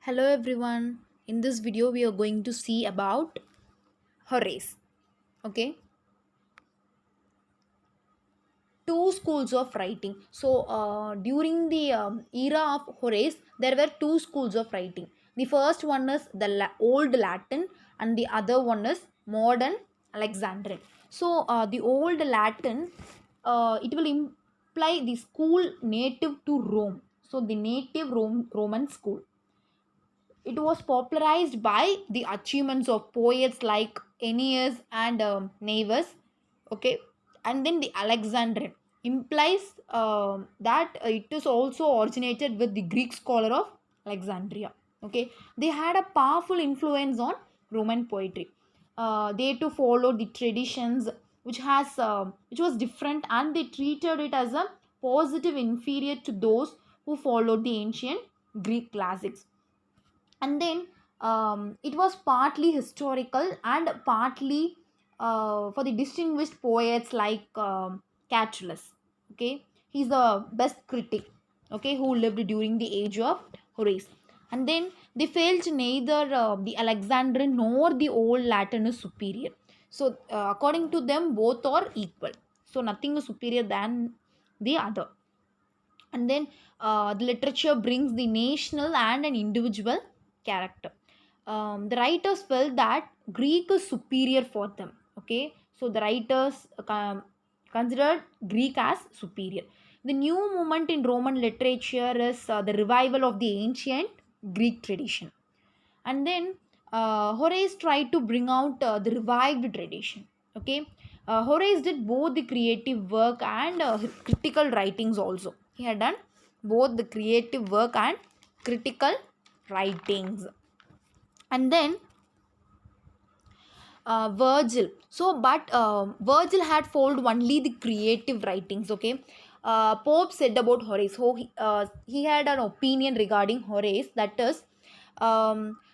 Hello everyone. In this video we are going to see about Horace. Okay? Two schools of writing. So during the era of Horace there were two schools of writing. The first one is the old Latin and the other one is modern Alexandrian. So the old Latin it will imply the school native to Rome. So the native Roman school. It was popularized by the achievements of poets like Ennius and Naevius. Okay, and then the Alexandrian implies that it is also originated with the Greek scholar of Alexandria. Okay, they had a powerful influence on Roman poetry. They too followed the traditions which was different, and they treated it as a positive inferior to those who followed the ancient Greek classics. And then it was partly historical and partly for the distinguished poets like Catullus. Okay, he's the best critic, okay, who lived during the age of Horace. And then they felt neither the Alexandrian nor the old Latin is superior. So according to them both are equal, so nothing is superior than the other. And then the literature brings the national and an individual character. The writers felt that Greek is superior for them. Okay, so the writers considered Greek as superior. The new movement in Roman literature is the revival of the ancient Greek tradition. And then Horace tried to bring out the revived tradition. Okay, Horace did both the creative work and critical writings also. He had done both the creative work and critical writings. And then Virgil. So, but Virgil had followed only the creative writings. Okay, Pope said about Horace. So he had an opinion regarding Horace, that is,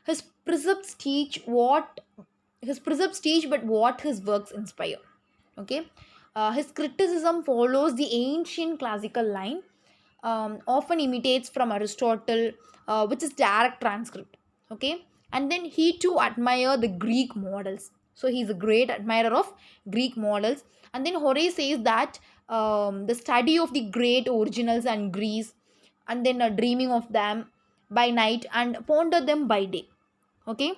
his precepts teach what his precepts teach, but what his works inspire. Okay, his criticism follows the ancient classical line, often imitates from Aristotle, which is direct transcript. Okay, and then he too admire the Greek models. So he's a great admirer of Greek models. And then Horace says that the study of the great originals and Greece, and then dreaming of them by night and ponder them by day. Okay,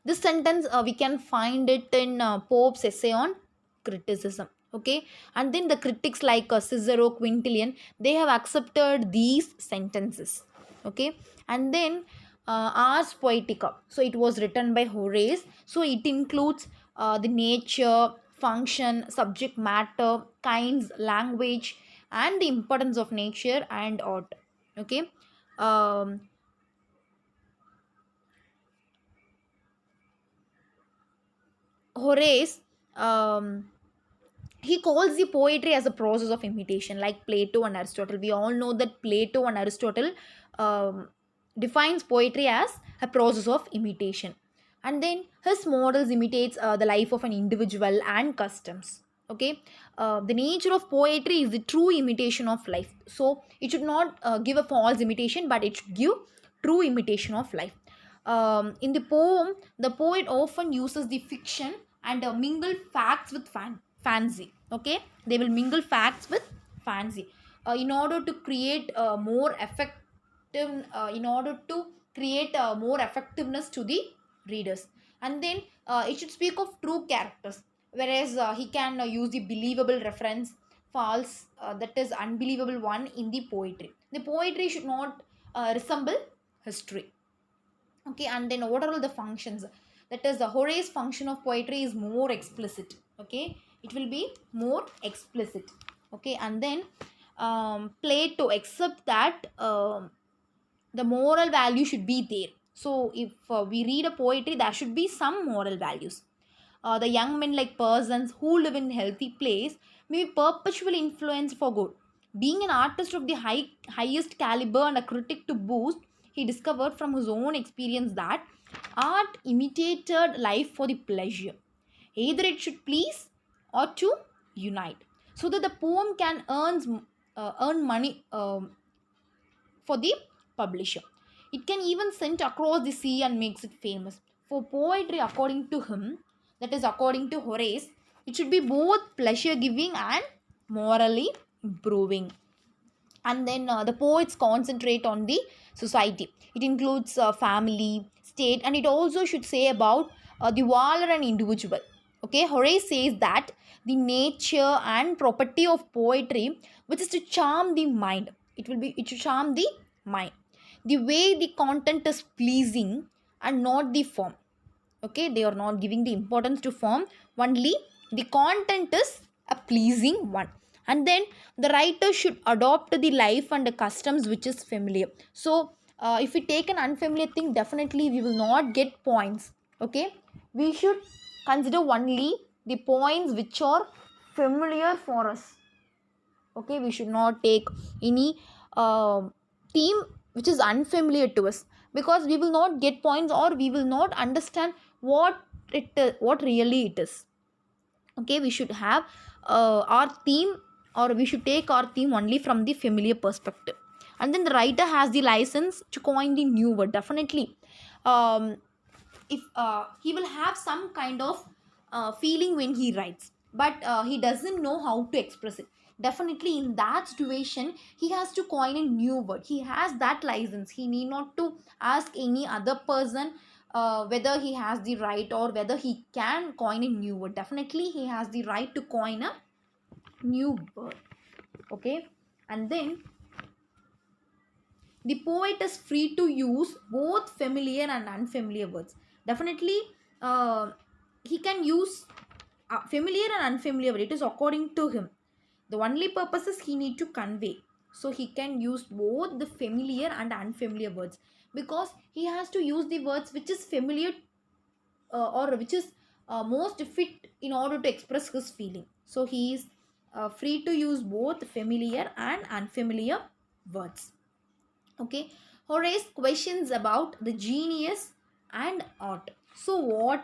this sentence we can find it in Pope's essay on criticism. Okay, and then the critics like Cicero, Quintilian, they have accepted these sentences. Okay, and then Ars Poetica, so it was written by Horace, so it includes the nature, function, subject matter, kinds, language, and the importance of nature and art. Okay, um, Horace, um, he calls the poetry as a process of imitation, like Plato and Aristotle. We all know that Plato and Aristotle um, defines poetry as a process of imitation. And then his models imitates the life of an individual and customs. Okay, the nature of poetry is the true imitation of life. So it should not give a false imitation, but it should give true imitation of life. In the poem, the poet often uses the fiction and mingle facts with fancy. Okay, they will mingle facts with fancy in order to create more effective, in order to create more effectiveness to the readers. And then it should speak of true characters, whereas he can use the believable reference, false, that is unbelievable one in the poetry. The poetry should not resemble history. Okay, and then what are all the functions? That is, the Horace function of poetry is more explicit. Okay, it will be more explicit. Okay, and then Plato accept that the moral value should be there. So if we read a poetry, there should be some moral values. The young men, like persons who live in healthy place, may be perpetually influenced for good. Being an artist of the highest caliber and a critic to boost, he discovered from his own experience that art imitated life for the pleasure. Either it should please or to unite, so that the poem can earn money for the publisher. It can even send across the sea and makes it famous. For poetry, according to him, that is according to Horace, it should be both pleasure giving and morally improving. And then the poets concentrate on the society. It includes family, state, and it also should say about the valor and individual. Okay, Horace says that the nature and property of poetry, which is to charm the mind, it should charm the mind, the way the content is pleasing and not the form. Okay, they are not giving the importance to form, only the content is a pleasing one. And then the writer should adopt the life and the customs which is familiar. So if we take an unfamiliar thing, definitely we will not get points. Okay, we should consider only the points which are familiar for us. Okay, we should not take any theme which is unfamiliar to us, because we will not get points or we will not understand what really it is. Okay, we should have our theme, or we should take our theme only from the familiar perspective. And then the writer has the license to coin the new word. Definitely if he will have some kind of feeling when he writes, but he doesn't know how to express it. Definitely in that situation he has to coin a new word. He has that license. He need not to ask any other person whether he has the right or whether he can coin a new word. Definitely he has the right to coin a new word. Okay, and then the poet is free to use both familiar and unfamiliar words. Definitely uh, he can use familiar and unfamiliar word. It is according to him. The only purpose is he need to convey. So he can use both the familiar and unfamiliar words, because he has to use the words which is familiar or which is most fit in order to express his feeling. So he is free to use both familiar and unfamiliar words. Okay, Horace questions about the genius and art. So what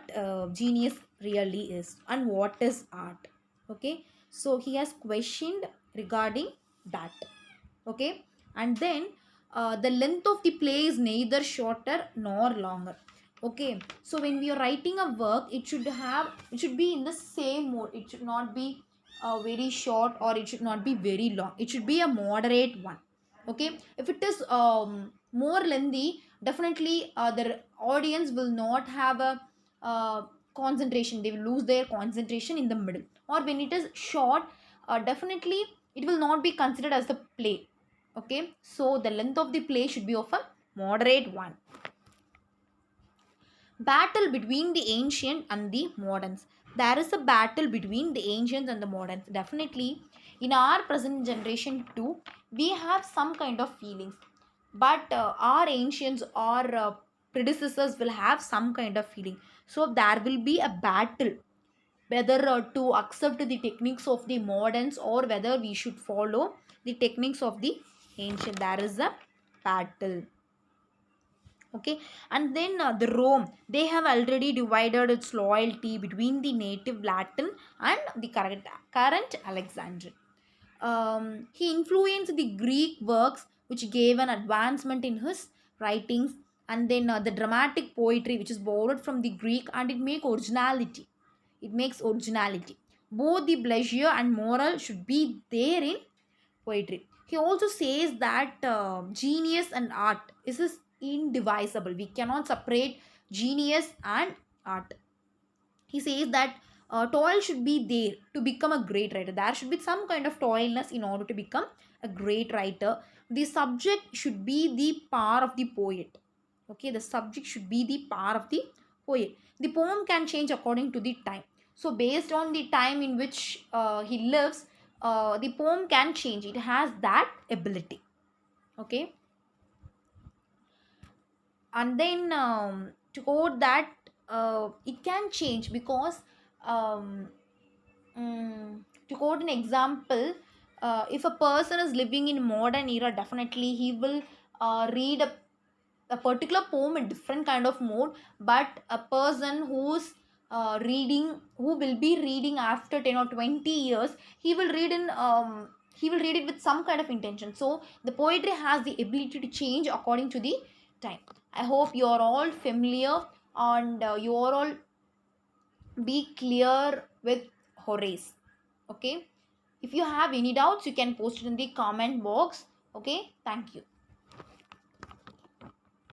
genius really is and what is art? Okay, so he has questioned regarding that. Okay, and then the length of the play is neither shorter nor longer. Okay, so when we are writing a work, it should be in the same mode. It should not be very short, or it should not be very long. It should be a moderate one. Okay, if it is more lengthy, definitely the audience will not have a concentration. They will lose their concentration in the middle. Or when it is short, definitely it will not be considered as the play. Okay, so the length of the play should be of a moderate one. Battle between the ancient and the moderns. There is a battle between the ancients and the moderns. Definitely in our present generation too, we have some kind of feelings, but our ancients or predecessors will have some kind of feeling. So there will be a battle whether to accept the techniques of the moderns or whether we should follow the techniques of the ancient. There is a battle. Okay, and then the Rome, they have already divided its loyalty between the native Latin and the current Alexandrian. He influenced the Greek works, which gave an advancement in his writings. And then the dramatic poetry, which is borrowed from the Greek, and it makes originality. Both the pleasure and moral should be there in poetry. He also says that genius and art is indivisible. We cannot separate genius and art. He says that toil should be there to become a great writer. There should be some kind of toilness in order to become a great writer. The subject should be the power of the poet. Okay, the subject should be the power of the poet. The poem can change according to the time. So based on the time in which he lives, the poem can change. It has that ability. Okay, and then to quote that, it can change because um, to quote an example, if a person is living in modern era, definitely he will read a particular poem in different kind of mode. But a person who's who will be reading after 10 or 20 years, he will read in he will read it with some kind of intention. So the poetry has the ability to change according to the time. I hope you are all familiar, and you are all be clear with Horace. Okay. If you have any doubts, you can post it in the comment box. Okay. Thank you.